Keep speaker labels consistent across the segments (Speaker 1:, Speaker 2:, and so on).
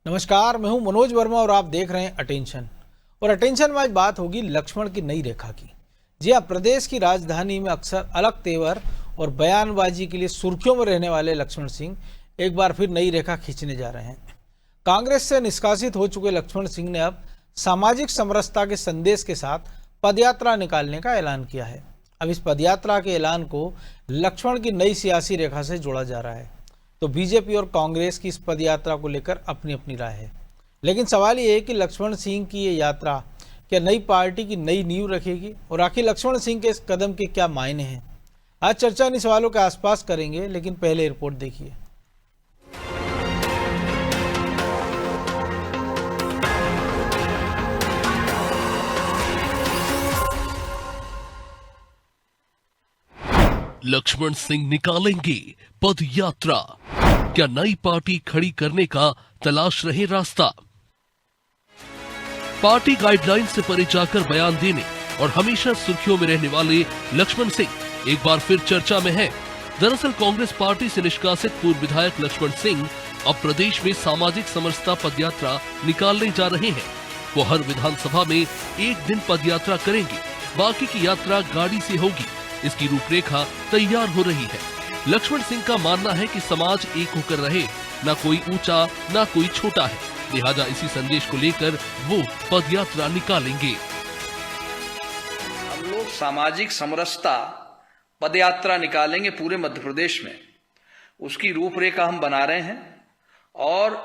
Speaker 1: नमस्कार, मैं हूं मनोज वर्मा और आप देख रहे हैं अटेंशन। और अटेंशन में आज बात होगी लक्ष्मण की नई रेखा की। जी हां, प्रदेश की राजधानी में अक्सर अलग तेवर और बयानबाजी के लिए सुर्खियों में रहने वाले लक्ष्मण सिंह एक बार फिर नई रेखा खींचने जा रहे हैं। कांग्रेस से निष्कासित हो चुके लक्ष्मण सिंह ने अब सामाजिक समरसता के संदेश के साथ पदयात्रा निकालने का ऐलान किया है। अब इस पदयात्रा के ऐलान को लक्ष्मण की नई सियासी रेखा से जोड़ा जा रहा है। तो बीजेपी और कांग्रेस की इस पदयात्रा को लेकर अपनी अपनी राय है, लेकिन सवाल ये है कि लक्ष्मण सिंह की ये यात्रा क्या नई पार्टी की नई नींव रखेगी और आखिर लक्ष्मण सिंह के इस कदम के क्या मायने हैं। आज चर्चा इन सवालों के आसपास करेंगे, लेकिन पहले रिपोर्ट देखिए।
Speaker 2: लक्ष्मण सिंह निकालेंगे पद यात्रा, क्या नई पार्टी खड़ी करने का तलाश रहे रास्ता। पार्टी गाइडलाइन से परे जाकर बयान देने और हमेशा सुर्खियों में रहने वाले लक्ष्मण सिंह एक बार फिर चर्चा में है। दरअसल कांग्रेस पार्टी से निष्कासित पूर्व विधायक लक्ष्मण सिंह अब प्रदेश में सामाजिक समरसता पदयात्रा निकालने जा रहे हैं। वो हर विधानसभा में एक दिन पदयात्रा करेंगे, बाकी की यात्रा गाड़ी से होगी। इसकी रूपरेखा तैयार हो रही है। लक्ष्मण सिंह का मानना है कि समाज एक होकर रहे, ना कोई ऊंचा ना कोई छोटा है, लिहाजा इसी संदेश को लेकर वो पदयात्रा निकालेंगे।
Speaker 3: हम लोग सामाजिक समरसता पदयात्रा निकालेंगे पूरे मध्य प्रदेश में। उसकी रूपरेखा हम बना रहे हैं और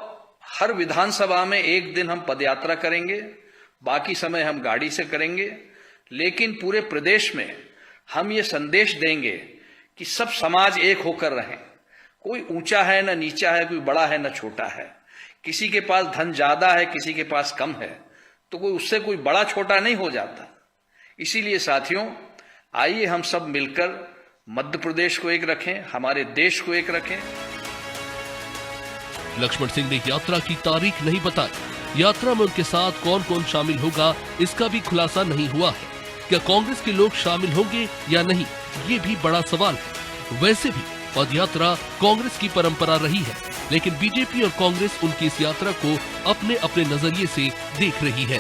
Speaker 3: हर विधानसभा में एक दिन हम पदयात्रा करेंगे, बाकी समय हम गाड़ी से करेंगे। लेकिन पूरे प्रदेश में हम ये संदेश देंगे कि सब समाज एक होकर रहें। कोई ऊंचा है न नीचा है, कोई बड़ा है न छोटा है। किसी के पास धन ज्यादा है, किसी के पास कम है, तो कोई उससे कोई बड़ा छोटा नहीं हो जाता। इसीलिए साथियों, आइए हम सब मिलकर मध्य प्रदेश को एक रखें, हमारे देश को एक रखें।
Speaker 2: लक्ष्मण सिंह ने यात्रा की तारीख नहीं बताई। यात्रा में उनके साथ कौन कौन शामिल होगा, इसका भी खुलासा नहीं हुआ है। क्या कांग्रेस के लोग शामिल होंगे या नहीं, ये भी बड़ा सवाल है। वैसे भी पदयात्रा कांग्रेस की परंपरा रही है, लेकिन बीजेपी और कांग्रेस उनकी इस यात्रा को अपने अपने नजरिए से देख रही है।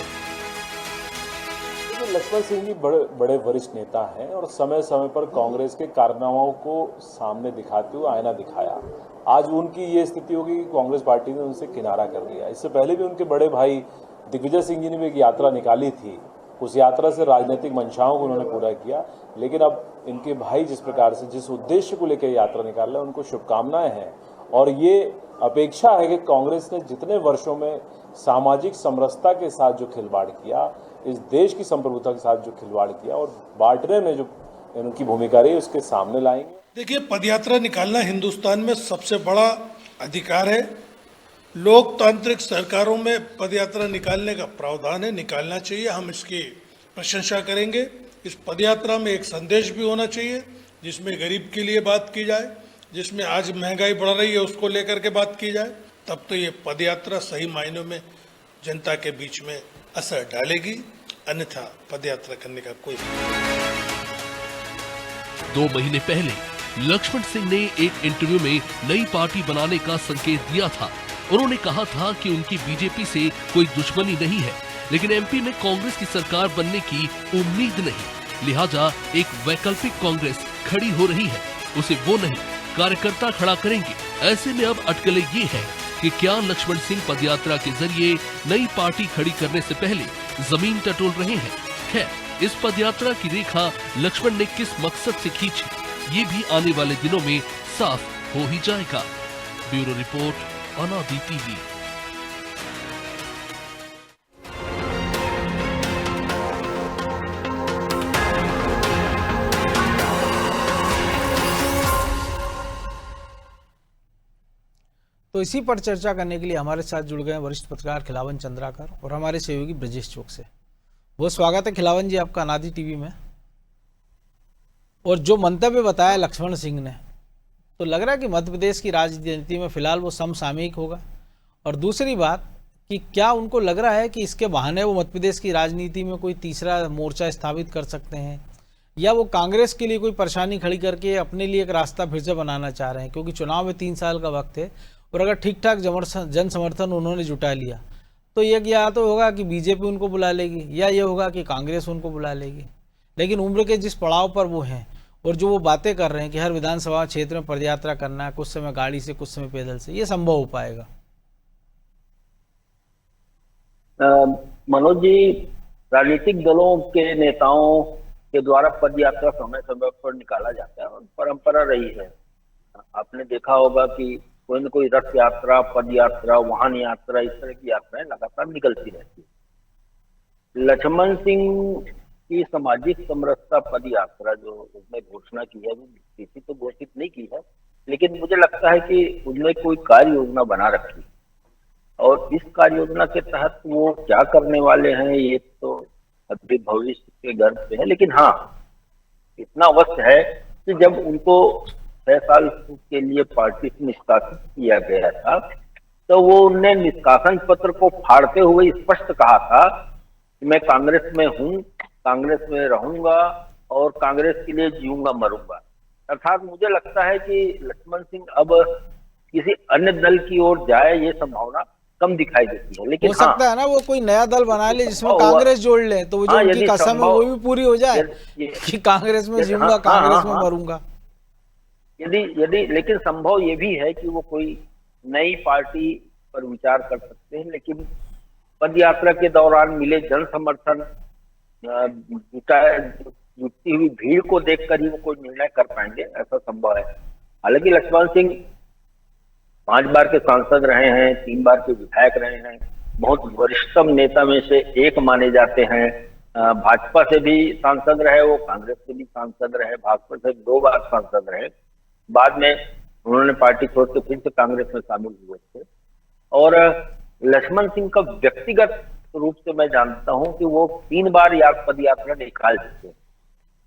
Speaker 4: लक्ष्मण सिंह जी बड़े वरिष्ठ नेता हैं और समय समय पर कांग्रेस के कारनामों को सामने दिखाते हुए आईना दिखाया। आज उनकी ये स्थिति होगी कि कांग्रेस पार्टी ने उनसे किनारा कर दिया। इससे पहले भी उनके बड़े भाई दिग्विजय सिंह जी ने भी एक यात्रा निकाली थी। उस यात्रा से राजनीतिक मंशाओं को उन्होंने पूरा किया, लेकिन अब इनके भाई जिस प्रकार से जिस उद्देश्य को लेकर यात्रा निकाल रहे हैं, उनको शुभकामनाएं हैं। और ये अपेक्षा है कि कांग्रेस ने जितने वर्षों में सामाजिक समरसता के साथ जो खिलवाड़ किया, इस देश की संप्रभुता के साथ जो खिलवाड़ किया और बांटने में जो उनकी भूमिका रही, उसके सामने लाएंगे।
Speaker 5: देखिए, पदयात्रा निकालना हिंदुस्तान में सबसे बड़ा अधिकार है। लोकतांत्रिक सरकारों में पदयात्रा निकालने का प्रावधान है, निकालना चाहिए। हम इसकी प्रशंसा करेंगे। इस पदयात्रा में एक संदेश भी होना चाहिए, जिसमें गरीब के लिए बात की जाए, जिसमें आज महंगाई बढ़ रही है उसको लेकर के बात की जाए। तब तो ये पदयात्रा सही मायनों में जनता के बीच में असर डालेगी, अन्यथा पदयात्रा करने का कोई।
Speaker 2: 2 महीने पहले लक्ष्मण सिंह ने एक इंटरव्यू में नई पार्टी बनाने का संकेत दिया था। उन्होंने कहा था कि उनकी बीजेपी से कोई दुश्मनी नहीं है, लेकिन एमपी में कांग्रेस की सरकार बनने की उम्मीद नहीं, लिहाजा एक वैकल्पिक कांग्रेस खड़ी हो रही है। उसे वो नहीं, कार्यकर्ता खड़ा करेंगे। ऐसे में अब अटकलें ये है कि क्या लक्ष्मण सिंह पदयात्रा के जरिए नई पार्टी खड़ी करने से पहले जमीन टटोल रहे हैं। खैर, इस पदयात्रा की रेखा लक्ष्मण ने किस मकसद से खींची, ये भी आने वाले दिनों में साफ हो ही जाएगा। ब्यूरो रिपोर्ट, अनादि टीवी।
Speaker 1: तो इसी पर चर्चा करने के लिए हमारे साथ जुड़ गए वरिष्ठ पत्रकार खिलावन चंद्राकर और हमारे सहयोगी ब्रजेश चौक से। बहुत स्वागत है खिलावन जी आपका अनादि टीवी में। और जो मंतव्य बताया लक्ष्मण सिंह ने, तो लग रहा है कि मध्य प्रदेश की राजनीति में फिलहाल वो समसामयिक होगा। और दूसरी बात कि क्या उनको लग रहा है कि इसके बहाने वो मध्य प्रदेश की राजनीति में कोई तीसरा मोर्चा स्थापित कर सकते हैं, या वो कांग्रेस के लिए कोई परेशानी खड़ी करके अपने लिए एक रास्ता फिर से बनाना चाह रहे हैं, क्योंकि चुनाव में 3 साल का वक्त है और अगर ठीक ठाक जन समर्थन उन्होंने जुटा लिया तो ये या तो होगा कि बीजेपी उनको बुला लेगी या ये होगा कि कांग्रेस उनको बुला लेगी। लेकिन उम्र के जिस पड़ाव पर वो हैं और जो वो बातें कर रहे हैं कि हर विधानसभा क्षेत्र में पदयात्रा करना है, कुछ समय गाड़ी से कुछ समय पैदल से, ये संभव हो पाएगा?
Speaker 6: मनोज जी, राजनीतिक दलों के नेताओं के द्वारा पदयात्रा समय समय पर निकाला जाता है और परंपरा रही है। आपने देखा होगा कि कोई न कोई रथ यात्रा, पद यात्रा, वाहन यात्रा, इस तरह की यात्राएं लगातार निकलती रहती है। लक्ष्मण सिंह की सामाजिक समरसता पद यात्रा जो उसने घोषणा की है, वो किसी तो घोषित नहीं की है, लेकिन मुझे लगता है कि उसने कोई कार्य योजना बना रखी और इस कार्य योजना के तहत वो क्या करने वाले हैं ये तो अभी भविष्य के गर्भ पे है। लेकिन हाँ, इतना अवश्य है कि जब उनको 6 साल के लिए पार्टी से निष्कासित किया गया था तो वो उन्होंने निष्कासन पत्र को फाड़ते हुए स्पष्ट कहा था कि मैं कांग्रेस में हूँ, कांग्रेस में रहूंगा और कांग्रेस के लिए जीऊंगा मरूंगा। अर्थात मुझे लगता है कि लक्ष्मण सिंह अब किसी अन्य दल की ओर जाए ये संभावना कम दिखाई देती है। लेकिन
Speaker 1: हो सकता है ना वो कोई नया दल बना ले जिसमें कांग्रेस जोड़ ले, तो वो जो उनकी कसम है वो भी पूरी हो जाए कि कांग्रेस में जीऊंगा, कांग्रेस में मरूंगा।
Speaker 6: यदि लेकिन संभव ये भी है कि वो कोई नई पार्टी पर विचार कर सकते हैं, लेकिन पद यात्रा के दौरान मिले जन समर्थन, जुटती हुई भीड़ को देखकर ही वो कोई निर्णय कर पाएंगे, ऐसा संभव है। हालांकि लक्ष्मण सिंह 5 बार के सांसद रहे हैं, 3 बार के विधायक रहे हैं, बहुत वरिष्ठतम नेता में से एक माने जाते हैं। भाजपा से भी सांसद रहे वो, कांग्रेस से भी सांसद रहे, भाजपा से 2 बार सांसद रहे, बाद में उन्होंने पार्टी छोड़ के फिर से कांग्रेस में शामिल हुए थे। और लक्ष्मण सिंह का व्यक्तिगत रूप से मैं जानता हूं कि वो 3 बार पद यात्रा निकाल चुके हैं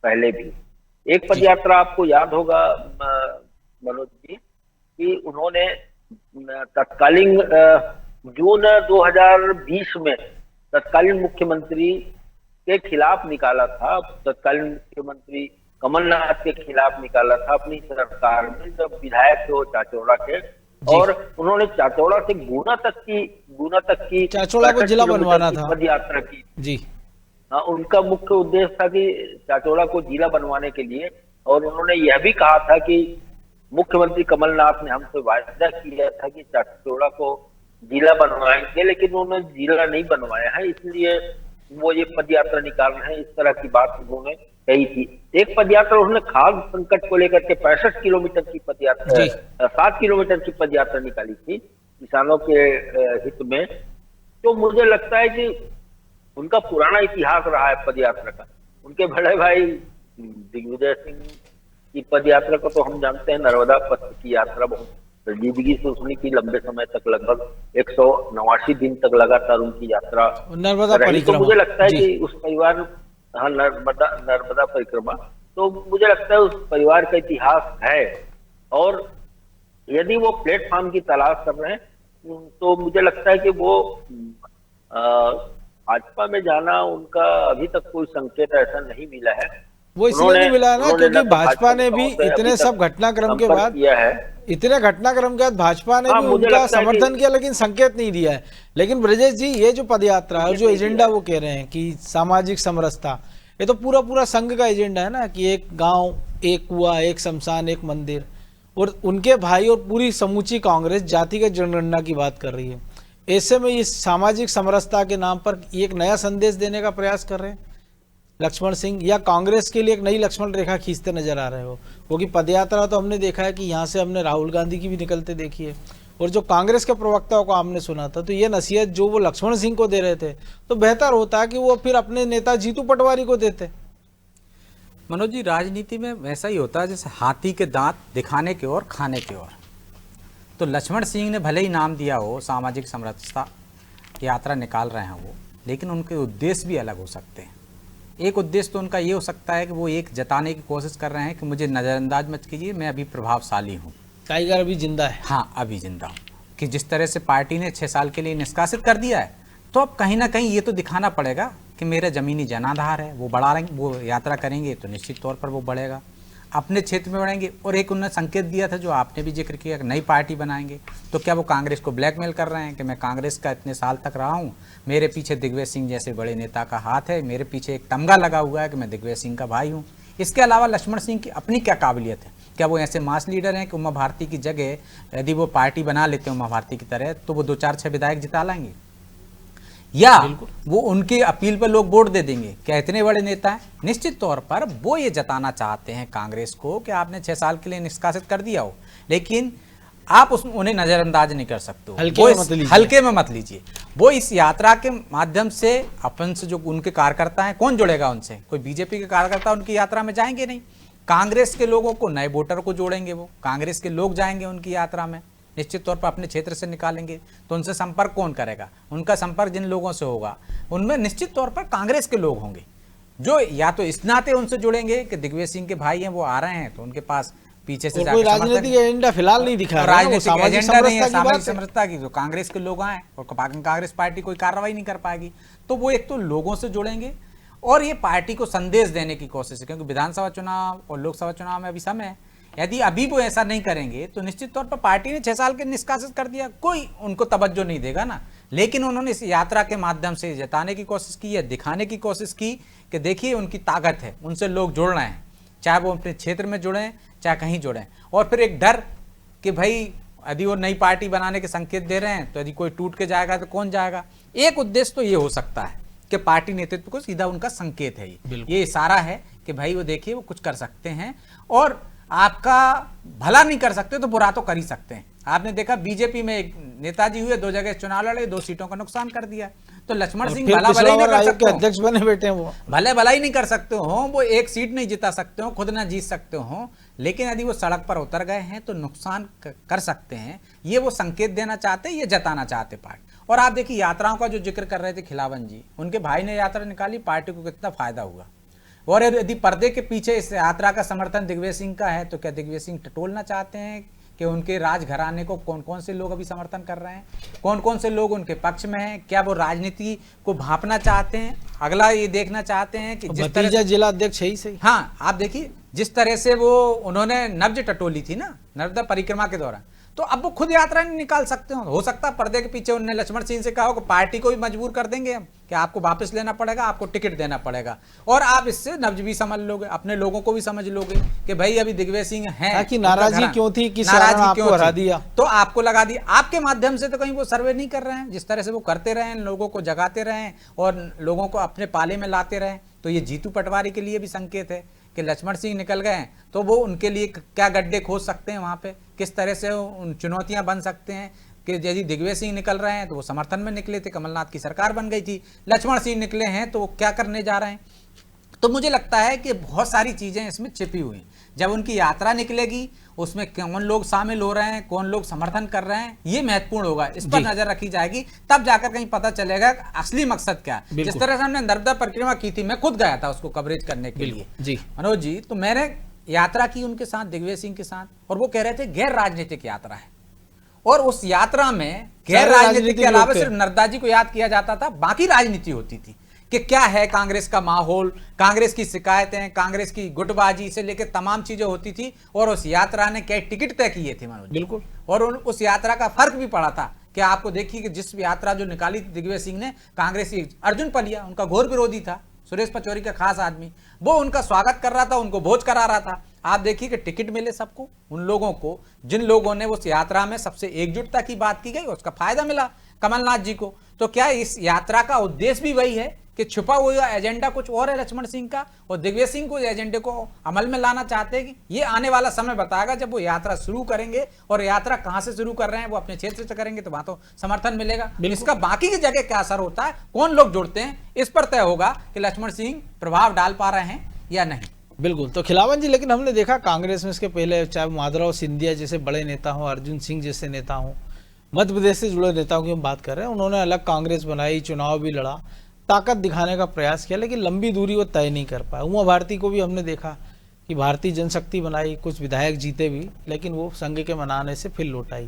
Speaker 6: पहले भी। एक पद यात्रा आपको याद होगा मनोज जी कि उन्होंने तत्कालीन जून 2020 में तत्कालीन मुख्यमंत्री के खिलाफ निकाला था, तत्कालीन मुख्यमंत्री कमलनाथ के खिलाफ निकाला था अपनी सरकार में, जब विधायक थे वो चाचौड़ा के, और उन्होंने चाचौड़ा से गुना तक की
Speaker 1: चाचौड़ा को जिला बनवाना था
Speaker 6: पद यात्रा की
Speaker 1: जी।
Speaker 6: हाँ, उनका मुख्य उद्देश्य था कि चाचौड़ा को जिला बनवाने के लिए, और उन्होंने यह भी कहा था कि मुख्यमंत्री कमलनाथ ने हमसे वायदा किया था कि चाचौड़ा को जिला बनवाएंगे, लेकिन उन्होंने जिला नहीं बनवाया है, इसलिए वो ये पद यात्रा निकाल रहे हैं, इस तरह की बात उन्होंने कही थी। एक पद यात्रा उन्होंने खाद्य संकट को लेकर के 65 किलोमीटर की पद यात्रा, 7 किलोमीटर की पद यात्रा निकाली थी किसानों के हित में। तो मुझे लगता है कि उनका पुराना इतिहास रहा है पद यात्रा का। उनके बड़े भाई दिग्विजय सिंह की पद यात्रा को तो हम जानते हैं, नर्मदा पथ की यात्रा बहुत संजीदगी से उसने की, लंबे समय तक लगभग 189 दिन तक लगातार उनकी यात्रा
Speaker 1: नर्मदा परिक्रमा।
Speaker 6: तो मुझे लगता है कि उस परिवार, हाँ, नर्मदा परिक्रमा, तो मुझे लगता है उस परिवार का इतिहास है। और यदि वो प्लेटफॉर्म की तलाश कर रहे हैं तो मुझे लगता है कि वो भाजपा में जाना, उनका अभी तक कोई संकेत ऐसा नहीं मिला है।
Speaker 1: वो इसलिए नहीं मिला ना क्योंकि भाजपा ने भी इतने सब घटनाक्रम के बाद इतने घटनाक्रम के बाद भाजपा ने भी उनका समर्थन किया, लेकिन संकेत नहीं दिया है। लेकिन ब्रजेश जी, ये जो पदयात्रा है, जो एजेंडा वो कह रहे हैं कि सामाजिक समरसता, ये तो पूरा संघ का एजेंडा है ना, कि एक गांव, एक कुआं, एक शमशान, एक मंदिर, और उनके भाई और पूरी समूची कांग्रेस जातिगत जनगणना की बात कर रही है। ऐसे में इस सामाजिक समरसता के नाम पर एक नया संदेश देने का प्रयास कर रहे हैं लक्ष्मण सिंह, या कांग्रेस के लिए एक नई लक्ष्मण रेखा खींचते नजर आ रहे हो? क्योंकि पदयात्रा तो हमने देखा है कि यहाँ से हमने राहुल गांधी की भी निकलते देखी है, और जो कांग्रेस के प्रवक्ताओं को हमने सुना था, तो ये नसीहत जो वो लक्ष्मण सिंह को दे रहे थे, तो बेहतर होता कि वो फिर अपने नेता जीतू पटवारी को देते।
Speaker 7: मनोज जी, राजनीति में वैसा ही होता है जैसे हाथी के दांत दिखाने की ओर, खाने की ओर। तो लक्ष्मण सिंह ने भले ही नाम दिया हो सामाजिक समरसता यात्रा निकाल रहे हैं वो, लेकिन उनके उद्देश्य भी अलग हो सकते हैं। एक उद्देश्य तो उनका ये हो सकता है कि वो एक जताने की कोशिश कर रहे हैं कि मुझे नज़रअंदाज मत कीजिए, मैं अभी प्रभावशाली हूँ,
Speaker 1: टाइगर अभी जिंदा है।
Speaker 7: हाँ, अभी जिंदा हूँ। कि जिस तरह से पार्टी ने 6 साल के लिए निष्कासित कर दिया है, तो अब कहीं ना कहीं ये तो दिखाना पड़ेगा कि मेरा ज़मीनी जनाधार है, वो बढ़ा रहे, वो यात्रा करेंगे तो निश्चित तौर पर वो बढ़ेगा। अपने क्षेत्र में बढ़ाएंगे, और एक उन्होंने संकेत दिया था जो आपने भी जिक्र किया कि नई पार्टी बनाएंगे। तो क्या वो कांग्रेस को ब्लैकमेल कर रहे हैं कि मैं कांग्रेस का इतने साल तक रहा हूँ, मेरे पीछे दिग्विजय सिंह जैसे बड़े नेता का हाथ है, मेरे पीछे एक तमगा लगा हुआ है कि मैं दिग्विजय सिंह का भाई हूँ। इसके अलावा लक्ष्मण सिंह की अपनी क्या काबिलियत है? क्या वो ऐसे मास लीडर हैं कि उमा भारती की जगह यदि वो पार्टी बना लेते हैं उमा भारती की तरह तो वो 2-4-6 विधायक जिता लाएंगे, या वो उनकी अपील पर लोग वोट दे देंगे? क्या इतने बड़े नेता हैं? निश्चित तौर पर वो ये जताना चाहते हैं कांग्रेस को कि आपने 6 साल के लिए निष्कासित कर दिया हो, लेकिन आप उन्हें नजरअंदाज नहीं कर सकते हो, हल्के में मत लीजिए। वो इस यात्रा के माध्यम से अपन से जो उनके कार्यकर्ता हैं, कौन जुड़ेगा उनसे? कोई बीजेपी के कार्यकर्ता उनकी यात्रा में जाएंगे नहीं। कांग्रेस के लोगों को, नए वोटर को जोड़ेंगे, वो कांग्रेस के लोग जाएंगे उनकी यात्रा में, निश्चित तौर पर अपने क्षेत्र से निकालेंगे। तो उनसे संपर्क कौन करेगा? उनका संपर्क जिन लोगों से होगा उनमें निश्चित तौर पर कांग्रेस के लोग होंगे, जो या तो इस नाते उनसे जुड़ेंगे कि दिग्विजय सिंह के भाई हैं, वो आ रहे हैं, तो उनके पास पीछे से
Speaker 1: कोई राजनीतिक एजेंडा फिलहाल नहीं दिखा रहा है,
Speaker 7: राजनीतिक एजेंडा नहीं है, सामाजिक समरसता की। तो कांग्रेस के लोग आए और कांग्रेस पार्टी कोई कार्रवाई नहीं कर पाएगी। तो वो एक तो लोगों से जुड़ेंगे और ये पार्टी को संदेश देने की कोशिश है, क्योंकि विधानसभा चुनाव और लोकसभा चुनाव में अभी समय है। यदि अभी वो ऐसा नहीं करेंगे तो निश्चित तौर पर पार्टी ने 6 साल के निष्कासित कर दिया, कोई उनको तवज्जो नहीं देगा ना। लेकिन उन्होंने इस यात्रा के माध्यम से जताने की कोशिश की है, दिखाने की कोशिश की कि देखिए उनकी ताकत है, उनसे लोग जुड़ रहे हैं, चाहे वो अपने क्षेत्र में जुड़ें चाहे कहीं जुड़ें। और फिर एक डर कि भाई यदि वो नई पार्टी बनाने के संकेत दे रहे हैं तो यदि कोई टूट के जाएगा तो कौन जाएगा। एक उद्देश्य तो ये हो सकता है कि पार्टी नेतृत्व को सीधा उनका संकेत है, ये इशारा है कि भाई वो देखिए वो कुछ कर सकते हैं और आपका भला नहीं कर सकते तो बुरा तो कर ही सकते हैं। आपने देखा बीजेपी में एक नेताजी हुए, 2 जगह चुनाव लड़े, 2 सीटों का नुकसान कर दिया। तो लक्ष्मण सिंह भला भला ही नहीं कर सकते,
Speaker 1: अध्यक्ष बने बैठे हैं, वो
Speaker 7: भले भला ही नहीं कर सकते हो, वो 1 सीट नहीं जिता सकते हो, खुद ना जीत सकते हो, लेकिन यदि वो सड़क पर उतर गए हैं तो नुकसान कर सकते हैं। ये वो संकेत देना चाहते, ये जताना चाहते पार्टी। और आप देखिए यात्राओं का जो जिक्र कर रहे थे खिलावन जी, उनके भाई ने यात्रा निकाली, पार्टी को कितना फायदा हुआ। और यदि पर्दे के पीछे इस यात्रा का समर्थन दिग्विजय सिंह का है तो क्या दिग्विजय सिंह टटोलना चाहते हैं कि उनके राजघराने को कौन कौन से लोग अभी समर्थन कर रहे हैं, कौन कौन से लोग उनके पक्ष में हैं? क्या वो राजनीति को भांपना चाहते हैं? अगला ये देखना चाहते हैं कि जिस तरह
Speaker 1: जिला अध्यक्ष है ही सही।
Speaker 7: हाँ, आप देखिए जिस तरह से वो उन्होंने नब्ज टटोली थी ना नर्मदा परिक्रमा के दौरान, तो अब वो खुद यात्रा नहीं निकाल सकते हो सकता है पर्दे के पीछे उन्होंने लक्ष्मण सिंह से कहा हो कि पार्टी को भी मजबूर कर देंगे हम कि आपको वापस लेना पड़ेगा, आपको टिकट देना पड़ेगा, और आप इससे नब्ज भी समझ लोगे, अपने लोगों को भी समझ लोगे कि भाई अभी दिग्विजय सिंह हैं,
Speaker 1: कि नाराजगी क्यों थी, किस कारण आपको हरा दिया,
Speaker 7: तो आपको लगा दिया। आपके माध्यम से तो कहीं वो सर्वे नहीं कर रहे हैं, जिस तरह से वो करते रहे, लोगों को जगाते रहे और लोगों को अपने पाले में लाते रहे। तो ये जीतू पटवारी के लिए भी संकेत है कि लक्ष्मण सिंह निकल गए तो वो उनके लिए क्या गड्ढे खोज सकते हैं, वहाँ पे किस तरह से उन चुनौतियां बन सकते हैं। कि यदि दिग्विजय सिंह निकल रहे हैं तो वो समर्थन में निकले थे, कमलनाथ की सरकार बन गई थी, लक्ष्मण सिंह निकले हैं तो वो क्या करने जा रहे हैं। तो मुझे लगता है कि बहुत सारी चीज़ें इसमें छिपी हुई हैं। जब उनकी यात्रा निकलेगी उसमें कौन लोग शामिल हो रहे हैं, कौन लोग समर्थन कर रहे हैं, ये महत्वपूर्ण होगा, इस पर नजर रखी जाएगी, तब जाकर कहीं पता चलेगा असली मकसद क्या है। जिस तरह से हमने नर्मदा परिक्रमा की थी, मैं खुद गया था उसको कवरेज करने के लिए जी मनोज जी, तो मैंने यात्रा की उनके साथ, दिग्विजय सिंह के साथ, और वो कह रहे थे गैर राजनीतिक यात्रा है, और उस यात्रा में गैर राजनीतिक के अलावा सिर्फ नड्डा जी को याद किया जाता था, बाकी राजनीति होती थी कि क्या है कांग्रेस का माहौल, कांग्रेस की शिकायतें, कांग्रेस की गुटबाजी से लेकर तमाम चीजें होती थी। और उस यात्रा ने क्या टिकट तय किए थे मनोज, बिल्कुल, और उस यात्रा का फर्क भी पड़ा था कि आपको देखिए कि जिस यात्रा जो निकाली थी दिग्विजय सिंह ने, कांग्रेसी अर्जुन पलिया उनका घोर विरोधी था, सुरेश पचौरी का खास आदमी, वो उनका स्वागत कर रहा था, उनको भोज करा रहा था। आप देखिए कि टिकट मिले सबको, उन लोगों को जिन लोगों ने उस यात्रा में सबसे एकजुटता की बात की गई उसका फायदा मिला कमलनाथ जी को। तो क्या इस यात्रा का उद्देश्य भी वही है कि छुपा हुआ एजेंडा कुछ और है लक्ष्मण सिंह का, और दिग्विजय सिंह को एजेंडे को अमल में लाना चाहते हैं? कि ये आने वाला समय बताएगा जब वो यात्रा शुरू करेंगे, और यात्रा कहां से शुरू कर रहे हैं, वो अपने क्षेत्र से करेंगे तो वहां तो समर्थन मिलेगा, इसका बाकी की जगह क्या असर होता है, कौन लोग जुड़ते हैं, इस पर तय होगा कि लक्ष्मण सिंह प्रभाव डाल पा रहे हैं या नहीं।
Speaker 1: बिल्कुल। तो खिलावन जी, लेकिन हमने देखा कांग्रेस में इसके पहले चाहे माधवराव सिंधिया जैसे बड़े नेता हों, अर्जुन सिंह जैसे नेता हों, मध्य प्रदेश से जुड़े नेताओं की हम बात कर रहे हैं, उन्होंने अलग कांग्रेस बनाई, चुनाव भी लड़ा, ताकत दिखाने का प्रयास किया, लेकिन लंबी दूरी वो तय नहीं कर पाए। उमा भारती को भी हमने देखा कि भारतीय जनशक्ति बनाई, कुछ विधायक जीते भी, लेकिन वो संघ के मनाने से फिर लौट आई।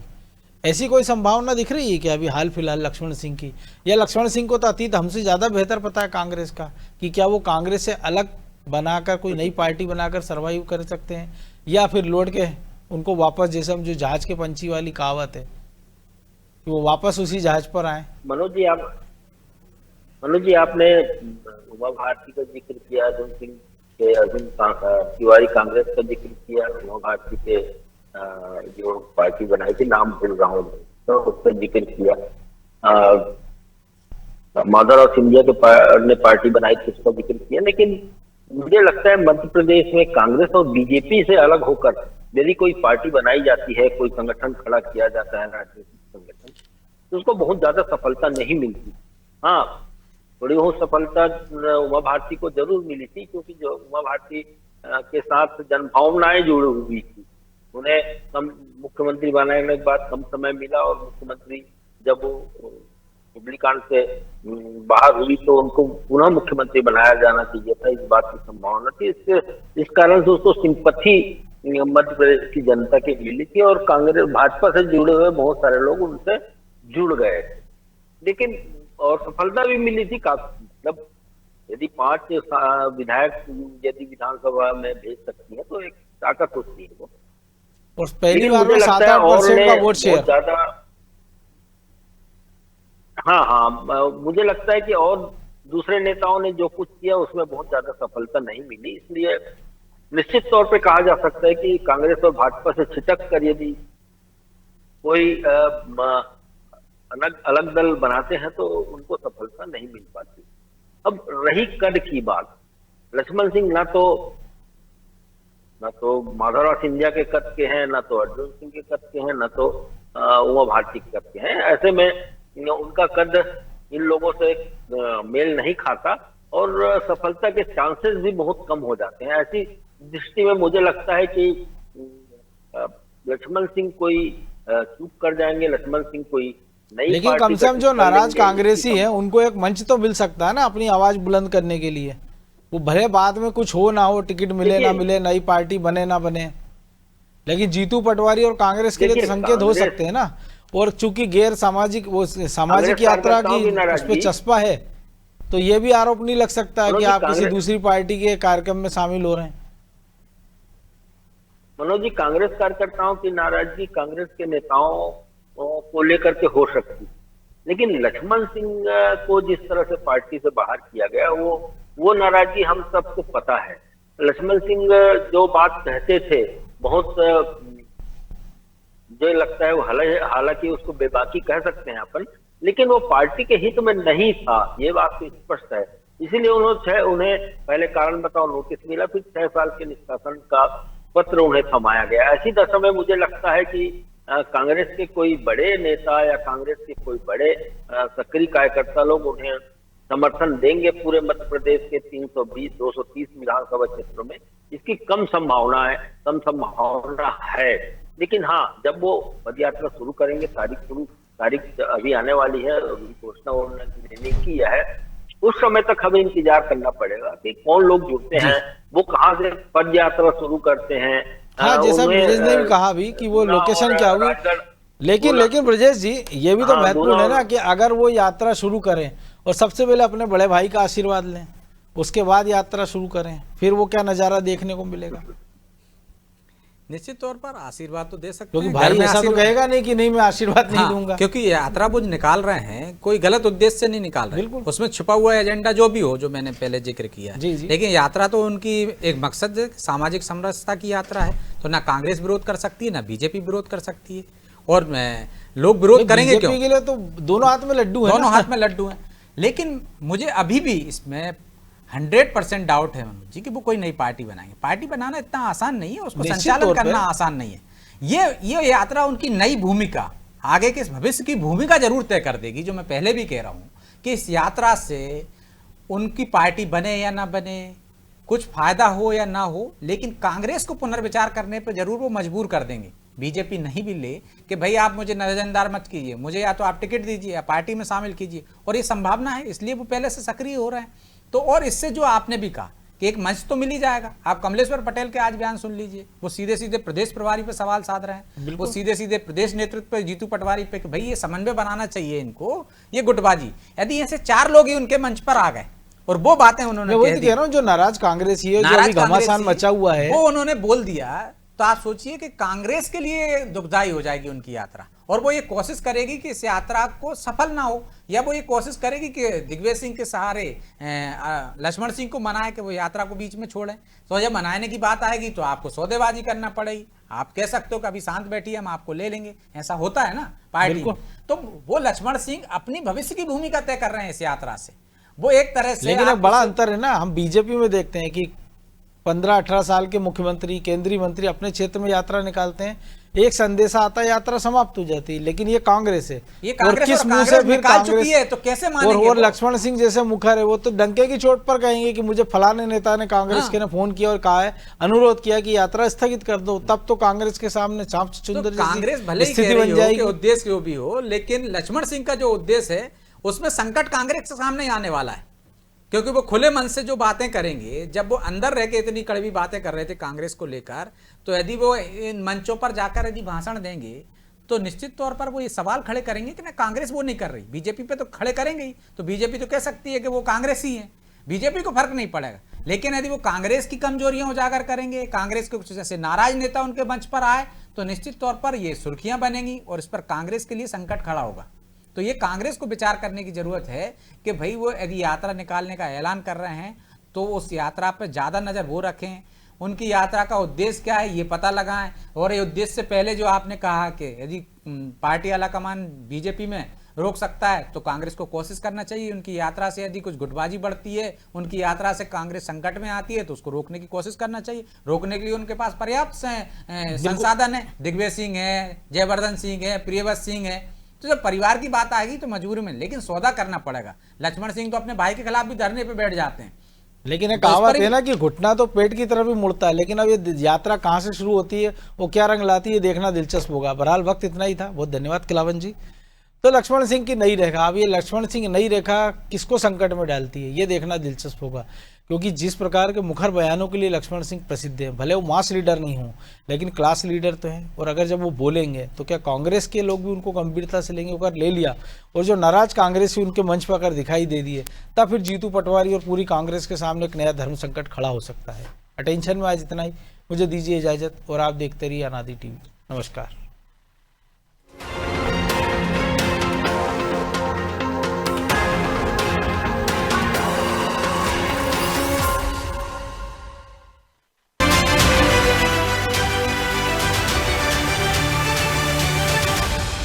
Speaker 1: ऐसी कोई संभावना दिख रही है कि अभी हाल फिलहाल लक्ष्मण सिंह की, या लक्ष्मण सिंह को तो अतीत हमसे ज़्यादा बेहतर पता है कांग्रेस का, कि क्या वो कांग्रेस से अलग बनाकर कोई नई पार्टी बनाकर सरवाइव कर सकते हैं, या फिर लौट के उनको वापस, जैसे हम जो जहाज के पंछी वाली कहावत है कि वो वापस उसी जहाज पर आए?
Speaker 6: मनोज जी आपने उमा भारती का जिक्र किया, अर्जुन सिंह के, अर्जुन तिवारी कांग्रेस का जिक्र किया, उमा भारती के जो पार्टी बनाई थी, नाम भूल रहा हूँ तो उसका जिक्र किया, माधवराव सिंधिया ने पार्टी बनाई थी उसका जिक्र किया। लेकिन मुझे लगता है मध्य प्रदेश में कांग्रेस और बीजेपी से अलग होकर यदि कोई पार्टी बनाई जाती है, कोई संगठन खड़ा किया जाता है, राजनीतिक संगठन, तो उसको बहुत ज्यादा सफलता नहीं मिलती। हाँ, थोड़ी बहुत सफलता उमा भारती को जरूर मिली थी, क्योंकि जो उमा भारती के साथ जनभावनाएं जुड़ी हुई थी। उन्हें कम मुख्यमंत्री बनाने के बाद कम समय मिला, और मुख्यमंत्री जब वो हुबली-कांड से बाहर हुई तो उनको पुनः मुख्यमंत्री बनाया जाना चाहिए था, इस बात की संभावना थी। इस कारण से उसको सिंपैथी मध्य प्रदेश की जनता की मिली थी, और कांग्रेस भाजपा से जुड़े हुए बहुत सारे लोग उनसे जुड़ गए। लेकिन और सफलता भी मिली थी काफी, मतलब यदि 5 विधायक यदि विधानसभा में भेज सकती है तो एक ताकत होती है वो।
Speaker 1: और पहली बार में 7-8% का वोट शेयर
Speaker 6: ज्यादा। हाँ, मुझे लगता है कि और दूसरे नेताओं ने जो कुछ किया उसमें बहुत ज्यादा सफलता नहीं मिली। इसलिए निश्चित तौर पे कहा जा सकता है कि कांग्रेस और भाजपा से छिटक कर यदि कोई अलग दल बनाते हैं तो उनको सफलता नहीं मिल पाती। अब रही कद की बात, लक्ष्मण सिंह ना तो माधवराव सिंधिया के कद के हैं, ना तो अर्जुन सिंह के कद के हैं, ना तो उमा भारती के कद के हैं। ऐसे में उनका कद इन लोगों से मेल नहीं खाता और सफलता के चांसेस भी बहुत कम हो जाते हैं। ऐसी दृष्टि में मुझे लगता है कि लक्ष्मण सिंह कोई चूक कर जाएंगे, लक्ष्मण सिंह कोई नई,
Speaker 1: लेकिन कम से कम जो नाराज कांग्रेसी है उनको एक मंच तो मिल सकता है ना अपनी आवाज बुलंद करने के लिए। वो भले बाद में कुछ हो ना हो, टिकट मिले ना मिले, नई पार्टी बने ना बने, लेकिन जीतू पटवारी और कांग्रेस के लिए तो संकेत हो सकते हैं ना। और चूंकि गैर सामाजिक वो सामाजिक यात्रा की उस पर चस्पा है, तो ये भी आरोप नहीं लग सकता है कि आप किसी दूसरी पार्टी के कार्यक्रम में शामिल हो रहे हैं।
Speaker 6: मनोज जी, कांग्रेस कार्यकर्ताओं की नाराजगी कांग्रेस के नेताओं को लेकर के हो सकती, लेकिन लक्ष्मण सिंह को जिस तरह से पार्टी से बाहर किया गया वो नाराजगी हम सबको पता है। लक्ष्मण सिंह जो बात कहते थे बहुत जो लगता है वो हालांकि उसको बेबाकी कह सकते हैं अपन, लेकिन वो पार्टी के हित में नहीं था, ये बात तो स्पष्ट है। इसीलिए उन्हें पहले कारण बताओ नोटिस मिला, फिर 6 साल के निष्कासन का पत्र उन्हें थमाया गया। ऐसी दशा में मुझे लगता है कि कांग्रेस के कोई बड़े नेता या कांग्रेस के कोई बड़े सक्रिय कार्यकर्ता लोग उन्हें समर्थन देंगे पूरे मध्य प्रदेश के 320-230 विधानसभा क्षेत्रों में, इसकी कम संभावना है। लेकिन हाँ, जब वो पदयात्रा शुरू करेंगे, तारीख अभी आने वाली है, घोषणा उन्होंने की है, उस समय तक हमें इंतजार करना पड़ेगा कि कौन लोग जुड़ते हैं, वो कहाँ से पदयात्रा शुरू करते हैं।
Speaker 1: हाँ, जैसा ब्रजेश ने भी कहा भी कि वो लोकेशन क्या होगी, लेकिन ब्रजेश जी ये भी तो महत्वपूर्ण है ना कि अगर वो यात्रा शुरू करें और सबसे पहले अपने बड़े भाई का आशीर्वाद लें, उसके बाद यात्रा शुरू करें, फिर वो क्या नजारा देखने को मिलेगा।
Speaker 7: निश्चित तौर पर आशीर्वाद तो दे सकते
Speaker 1: हैं, क्योंकि भाई ऐसा तो कहेगा नहीं कि नहीं मैं आशीर्वाद नहीं दूंगा,
Speaker 7: क्योंकि यात्रा वो निकाल रहे हैं कोई गलत उद्देश्य से नहीं निकाल रहे, उसमें छुपा हुआ एजेंडा जो भी हो, जो मैंने पहले जिक्र किया, लेकिन यात्रा तो उनकी एक मकसद है, सामाजिक समरसता की यात्रा है, तो ना कांग्रेस विरोध कर सकती है ना बीजेपी विरोध कर सकती है, और लोग विरोध करेंगे क्यों?
Speaker 1: के लिए तो दोनों हाथ में लड्डू है,
Speaker 7: दोनों हाथ में लड्डू है। लेकिन मुझे अभी भी इसमें 100% डाउट है मनोज जी कि वो कोई नई पार्टी बनाएंगे। पार्टी बनाना इतना आसान नहीं है, उसको संचालन करना आसान नहीं है। ये यात्रा उनकी नई भूमिका, आगे के भविष्य की भूमिका जरूर तय कर देगी। जो मैं पहले भी कह रहा हूं कि इस यात्रा से उनकी पार्टी बने या ना बने, कुछ फायदा हो या ना हो, लेकिन कांग्रेस को पुनर्विचार करने पर जरूर वो मजबूर कर देंगे। बीजेपी नहीं भी ले कि भाई आप मुझे नजरअंदाज मत कीजिए, मुझे या तो आप टिकट दीजिए या पार्टी में शामिल कीजिए, और ये संभावना है, इसलिए वो पहले से सक्रिय हो रहे हैं। तो और इससे जो आपने भी कहा कि एक मंच तो मिल ही जाएगा। आप कमलेश्वर पटेल के आज बयान सुन लीजिए, वो सीधे सीधे प्रदेश प्रभारी पे सवाल साध रहे हैं, वो सीधे सीधे प्रदेश नेतृत्व पे जीतू पटवारी पे कि भाई ये समन्वय बनाना चाहिए इनको, ये गुटबाजी। यदि ऐसे 4 लोग ही उनके मंच पर आ गए और वो बातें उन्होंने
Speaker 1: मैं वही
Speaker 7: कह
Speaker 1: तो
Speaker 7: दी।
Speaker 1: कह रहा हूँ, जो नाराज कांग्रेसी है, जो
Speaker 7: नाराज
Speaker 1: अभी घमासान
Speaker 7: कांग्रेसी,
Speaker 1: मचा हुआ है,
Speaker 7: वो उन्होंने बोल दिया, तो आप सोचिए कि कांग्रेस के लिए दुखदाई हो जाएगी उनकी यात्रा, और वो ये कोशिश करेगी कि इस यात्रा को सफल ना हो, या वो ये कोशिश करेगी कि दिग्विजय सिंह के सहारे लक्ष्मण सिंह को मनाए कि वो यात्रा को बीच में छोड़े। तो जब मनाने की बात आएगी तो आपको सौदेबाजी करना पड़ेगी। आप कह सकते हो कि अभी शांत बैठिए, हम आपको ले लेंगे, ऐसा होता है ना पार्टी में। तो वो लक्ष्मण सिंह अपनी भविष्य की भूमिका तय कर रहे हैं इस यात्रा से। वो एक तरह से,
Speaker 1: लेकिन एक बड़ा अंतर है ना, हम बीजेपी में देखते हैं कि 15-18 साल के मुख्यमंत्री, केंद्रीय मंत्री अपने क्षेत्र में यात्रा निकालते हैं, एक संदेशा आता है, यात्रा समाप्त हो जाती है। लेकिन ये कांग्रेस है,
Speaker 7: ये
Speaker 1: और
Speaker 7: कांग्रेस
Speaker 1: किस
Speaker 7: और
Speaker 1: मुंह से
Speaker 7: कांग्रेस
Speaker 1: फिर
Speaker 7: निकाल
Speaker 1: कांग्रेस
Speaker 7: चुकी है, तो कैसे मानेंगे
Speaker 1: और
Speaker 7: वो?
Speaker 1: लक्ष्मण सिंह जैसे मुखर है, वो तो डंके की चोट पर कहेंगे कि मुझे फलाने नेता ने, कांग्रेस के ने फोन किया और कहा है, अनुरोध किया कि यात्रा स्थगित कर दो, तब तो कांग्रेस के सामने चाप
Speaker 7: तो
Speaker 1: चुंदर
Speaker 7: कांग्रेस
Speaker 1: जैसी
Speaker 7: भले ही
Speaker 1: स्थिति
Speaker 7: कह रही
Speaker 1: बन
Speaker 7: हो
Speaker 1: जाएगी।
Speaker 7: कि उद्देश्य जो भी हो, लेकिन लक्ष्मण सिंह का जो उद्देश्य है उसमें संकट कांग्रेस के सामने आने वाला है, क्योंकि वो खुले मन से जो बातें करेंगे, जब वो अंदर रह के इतनी कड़वी बातें कर रहे थे कांग्रेस को लेकर, तो यदि वो इन मंचों पर जाकर यदि भाषण देंगे तो निश्चित तौर पर वो ये सवाल खड़े करेंगे कि ना कांग्रेस वो नहीं कर रही, बीजेपी पे तो खड़े करेंगे ही। तो बीजेपी तो कह सकती है कि वो कांग्रेस ही है, बीजेपी को फर्क नहीं पड़ेगा। लेकिन यदि वो कांग्रेस की कमजोरियां उजागर करेंगे, कांग्रेस के कुछ जैसे नाराज नेता उनके मंच पर आए, तो निश्चित तौर पर ये सुर्खियां बनेंगी और इस पर कांग्रेस के लिए संकट खड़ा होगा। तो ये कांग्रेस को विचार करने की जरूरत है कि भाई वो यदि यात्रा निकालने का ऐलान कर रहे हैं तो उस यात्रा पर ज्यादा नजर वो रखें, उनकी यात्रा का उद्देश्य क्या है ये पता लगाएं। और ये उद्देश्य से पहले जो आपने कहा कि यदि पार्टी आलाकमान बीजेपी में रोक सकता है, तो कांग्रेस को कोशिश करना चाहिए। उनकी यात्रा से यदि कुछ गुटबाजी बढ़ती है, उनकी यात्रा से कांग्रेस संकट में आती है, तो उसको रोकने की कोशिश करना चाहिए। रोकने के लिए उनके पास पर्याप्त संसाधन है, दिग्विजय सिंह है, जयवर्धन सिंह है, प्रियव्रत सिंह है। तो जब परिवार की बात आएगी तो मजबूरी में, लेकिन सौदा करना पड़ेगा। लक्ष्मण सिंह तो अपने भाई के खिलाफ भी धरने पे बैठ जाते हैं।
Speaker 1: लेकिन एक कहावत है ना कि घुटना तो पेट की तरफ ही मुड़ता है, लेकिन अब ये यात्रा कहाँ से शुरू होती है, वो क्या रंग लाती है, देखना दिलचस्प होगा। बहरहाल वक्त इतना ही था, बहुत धन्यवाद खिलावन जी। तो लक्ष्मण सिंह की नई रेखा, अब ये लक्ष्मण सिंह नई रेखा किसको संकट में डालती है, ये देखना दिलचस्प होगा, क्योंकि जिस प्रकार के मुखर बयानों के लिए लक्ष्मण सिंह प्रसिद्ध हैं, भले वो मास लीडर नहीं हो लेकिन क्लास लीडर तो हैं। और अगर जब वो बोलेंगे तो क्या कांग्रेस के लोग भी उनको गंभीरता से लेंगे? अगर ले लिया और जो नाराज कांग्रेसी उनके मंच पर अगर दिखाई दे दिए, तब फिर जीतू पटवारी और पूरी कांग्रेस के सामने एक नया धर्म संकट खड़ा हो सकता है। अटेंशन में आज इतना ही, मुझे दीजिए इजाजत और आप देखते रहिए अनादि टीवी। नमस्कार।